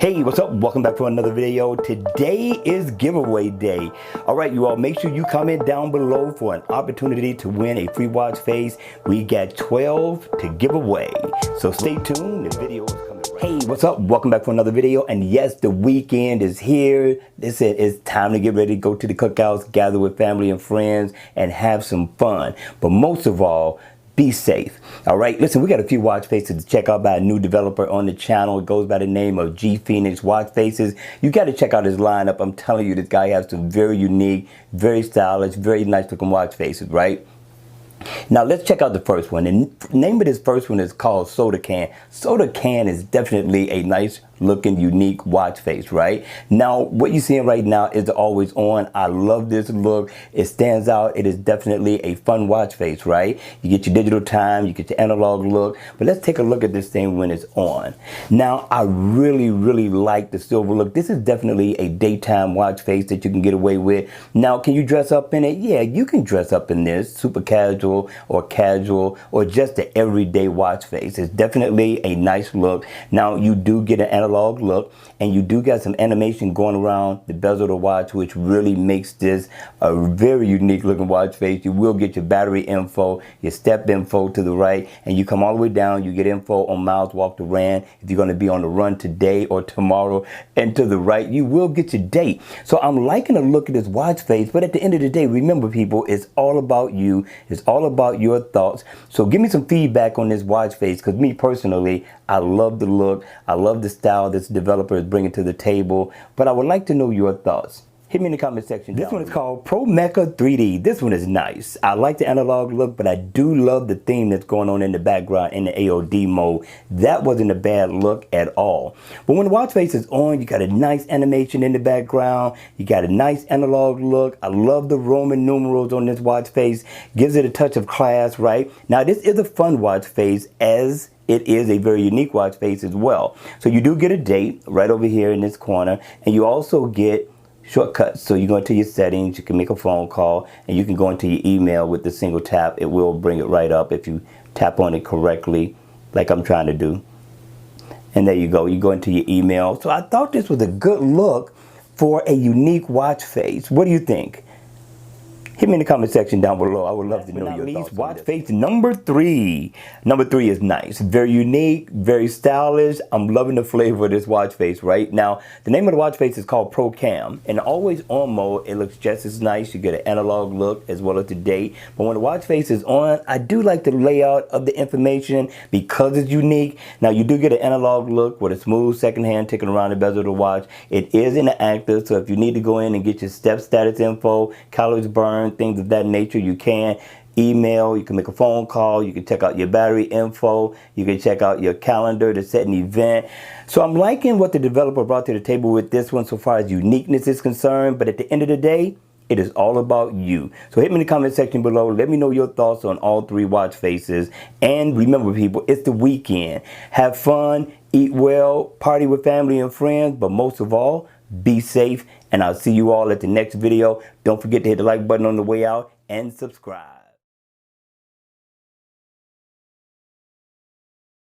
Hey, what's up? Welcome back for another video. Today is giveaway day. All right, you all, make sure you comment down below for an opportunity to win a free watch face. We got 12 to give away. So stay tuned, the video is coming right. Hey, what's up? Welcome back for another video. And yes, the weekend is here. It's time to get ready to go to the cookouts, gather with family and friends, and have some fun. But most of all, be safe. All right, listen, we got a few watch faces to check out by a new developer on the channel. It goes by the name of G Phoenix Watch Faces. You got to check out his lineup. I'm telling you, this guy has some very unique, very stylish, very nice looking watch faces, right? Now let's check out the first one. The name of this first one is called Soda Can. Soda Can is definitely a nice looking, unique watch face, right? Now, what you're seeing right now is the always on. I love this look. It stands out. It is definitely a fun watch face, right? You get your digital time, you get your analog look, but let's take a look at this thing when it's on. Now, I really like the silver look. This is definitely a daytime watch face that you can get away with. Now, can you dress up in it? Yeah, you can dress up in this, super casual or just an everyday watch face. It's definitely a nice look. Now, you do get an analog look, and you do got some animation going around the bezel of the watch, which really makes this a very unique looking watch face. You will get your battery info, your step info to the right, and you come all the way down, you get info on miles walked or ran, if you're going to be on the run today or tomorrow, and to the right you will get your date. So I'm liking the look of this watch face, but at the end of the day, remember people, it's all about you, it's all about your thoughts. So give me some feedback on this watch face, because me personally, I love the look, I love the style this developer is bringing to the table, but I would like to know your thoughts. Hit me in the comment section. This one is called Pro Mecca 3D. This one is nice. I like the analog look, but I do love the theme that's going on in the background in the AOD mode. That wasn't a bad look at all. But when the watch face is on, you got a nice animation in the background. You got a nice analog look. I love the Roman numerals on this watch face. Gives it a touch of class, right? Now, this is a fun watch face, as it is a very unique watch face as well. So you do get a date right over here in this corner, and you also get shortcuts. So you go into your settings, you can make a phone call, and you can go into your email with the single tap. It will bring it right up if you tap on it correctly, like I'm trying to do. And there you go, you go into your email. So I thought this was a good look for a unique watch face. What do you think? Hit me in the comment section down below. I would love to know your thoughts. Watch face number 3. Number 3 is nice. Very unique, very stylish. I'm loving the flavor of this watch face right now. The name of the watch face is called Procam. In always on mode, it looks just as nice. You get an analog look as well as the date. But when the watch face is on, I do like the layout of the information because it's unique. Now, you do get an analog look with a smooth second hand ticking around the bezel of the watch. It is in the active, so if you need to go in and get your step status info, calories burned, things of that nature, you can email, you can make a phone call, you can check out your battery info, you can check out your calendar to set an event. So I'm liking what the developer brought to the table with this one so far as uniqueness is concerned, but at the end of the day, it is all about you. So hit me in the comment section below. Let me know your thoughts on all 3 watch faces. And remember people, it's the weekend. Have fun, eat well, party with family and friends, but most of all, be safe, and I'll see you all at the next video. Don't forget to hit the like button on the way out and subscribe.